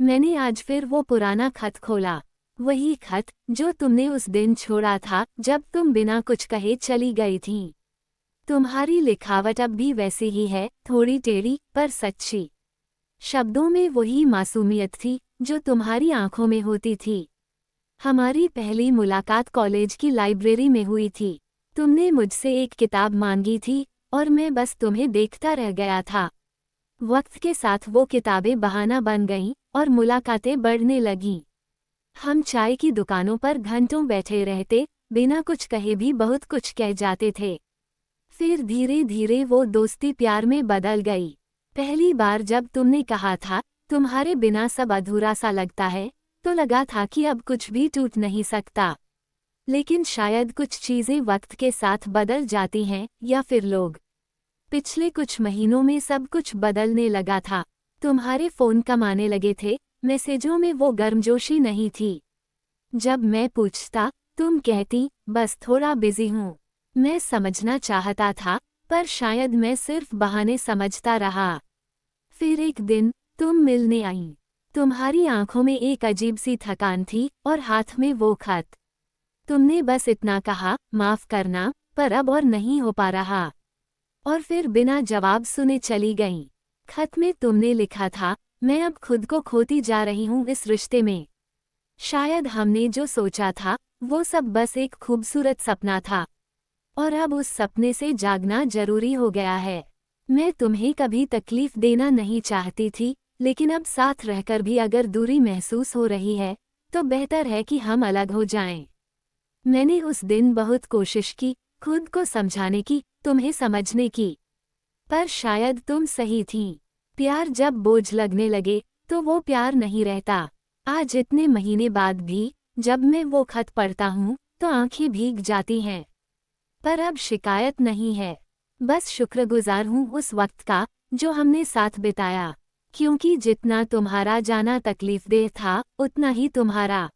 मैंने आज फिर वो पुराना खत खोला। वही खत जो तुमने उस दिन छोड़ा था जब तुम बिना कुछ कहे चली गई थीं। तुम्हारी लिखावट अब भी वैसी ही है, थोड़ी टेढ़ी पर सच्ची। शब्दों में वही मासूमियत थी जो तुम्हारी आंखों में होती थी। हमारी पहली मुलाकात कॉलेज की लाइब्रेरी में हुई थी। तुमने मुझसे एक किताब मांगी थी और मैं बस तुम्हें देखता रह गया था। वक्त के साथ वो किताबें बहाना बन गईं और मुलाकातें बढ़ने लगीं। हम चाय की दुकानों पर घंटों बैठे रहते, बिना कुछ कहे भी बहुत कुछ कह जाते थे। फिर धीरे धीरे वो दोस्ती प्यार में बदल गई। पहली बार जब तुमने कहा था, तुम्हारे बिना सब अधूरा सा लगता है, तो लगा था कि अब कुछ भी टूट नहीं सकता। लेकिन शायद कुछ चीज़ें वक्त के साथ बदल जाती हैं, या फिर लोग। पिछले कुछ महीनों में सब कुछ बदलने लगा था। तुम्हारे फ़ोन कम आने लगे थे, मैसेजों में वो गर्मजोशी नहीं थी। जब मैं पूछता, तुम कहती, बस थोड़ा बिजी हूँ। मैं समझना चाहता था, पर शायद मैं सिर्फ बहाने समझता रहा। फिर एक दिन, तुम मिलने आईं। तुम्हारी आंखों में एक अजीब सी थकान थी और हाथ में वो खत। तुमने बस इतना कहा, माफ करना, पर अब और नहीं हो पा रहा। और फिर बिना जवाब सुने चली गईं। खत में तुमने लिखा था, मैं अब खुद को खोती जा रही हूँ इस रिश्ते में। शायद हमने जो सोचा था, वो सब बस एक खूबसूरत सपना था। और अब उस सपने से जागना जरूरी हो गया है। मैं तुम्हें कभी तकलीफ देना नहीं चाहती थी, लेकिन अब साथ रहकर भी अगर दूरी महसूस हो रही है, तो बेहतर है कि हम अलग हो जाएं। मैंने उस दिन बहुत कोशिश की, खुद को समझाने की, तुम्हें समझने की। पर शायद तुम सही थीं। प्यार जब बोझ लगने लगे, तो वो प्यार नहीं रहता। आज इतने महीने बाद भी, जब मैं वो खत पढ़ता हूँ, तो आंखें भीग जाती हैं। पर अब शिकायत नहीं है। बस शुक्रगुजार हूँ उस वक्त का, जो हमने साथ बिताया। क्योंकि जितना तुम्हारा जाना तकलीफदेह था, उतना ही तुम्हारा